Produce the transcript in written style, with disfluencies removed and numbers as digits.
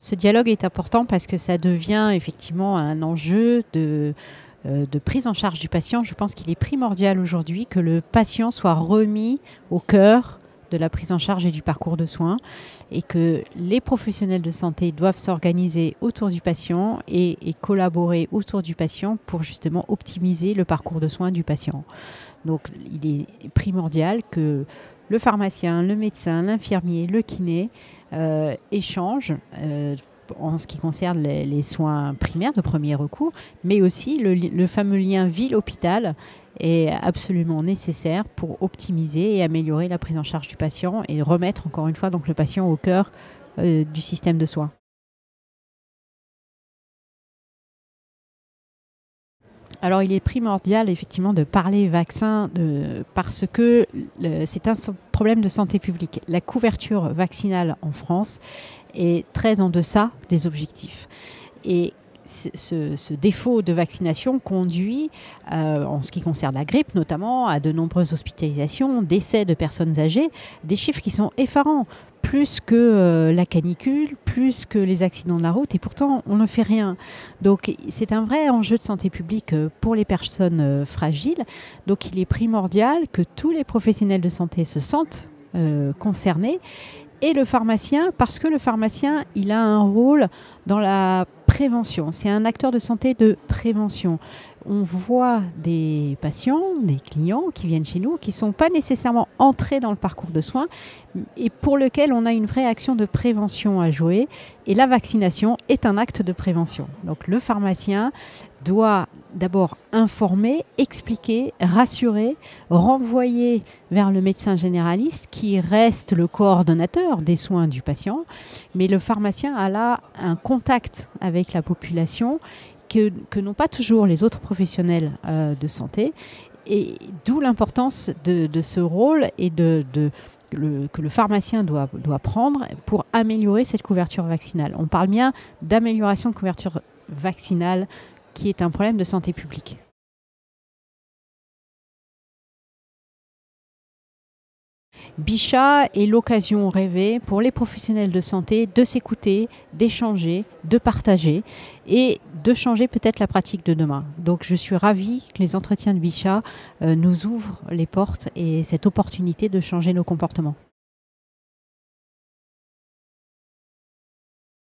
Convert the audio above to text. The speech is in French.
Ce dialogue est important parce que ça devient effectivement un enjeu de prise en charge du patient. Je pense qu'il est primordial aujourd'hui que le patient soit remis au cœur de la prise en charge et du parcours de soins et que les professionnels de santé doivent s'organiser autour du patient et collaborer autour du patient pour justement optimiser le parcours de soins du patient. Donc il est primordial que le pharmacien, le médecin, l'infirmier, le kiné échangent en ce qui concerne les soins primaires de premier recours, mais aussi le fameux lien ville-hôpital est absolument nécessaire pour optimiser et améliorer la prise en charge du patient et remettre encore une fois donc le patient au cœur du système de soins. Alors, il est primordial, effectivement, de parler vaccin parce que c'est un problème de santé publique. La couverture vaccinale en France est très en deçà des objectifs. Et ce défaut de vaccination conduit, en ce qui concerne la grippe notamment, à de nombreuses hospitalisations, décès de personnes âgées, des chiffres qui sont effarants, plus que la canicule, plus que les accidents de la route, et pourtant on ne fait rien. Donc c'est un vrai enjeu de santé publique pour les personnes fragiles. Donc il est primordial que tous les professionnels de santé se sentent concernés, et le pharmacien, parce que le pharmacien, il a un rôle dans la prévention. C'est un acteur de santé de prévention. On voit des patients, des clients qui viennent chez nous, qui ne sont pas nécessairement entrés dans le parcours de soins et pour lequel on a une vraie action de prévention à jouer. Et la vaccination est un acte de prévention. Donc le pharmacien doit d'abord informer, expliquer, rassurer, renvoyer vers le médecin généraliste qui reste le coordonnateur des soins du patient. Mais le pharmacien a là un contact avec la population que n'ont pas toujours les autres professionnels de santé. Et d'où l'importance de ce rôle et que le pharmacien doit prendre pour améliorer cette couverture vaccinale. On parle bien d'amélioration de couverture vaccinale qui est un problème de santé publique. Bichat est l'occasion rêvée pour les professionnels de santé de s'écouter, d'échanger, de partager et de changer peut-être la pratique de demain. Donc je suis ravie que les entretiens de Bichat nous ouvrent les portes et cette opportunité de changer nos comportements.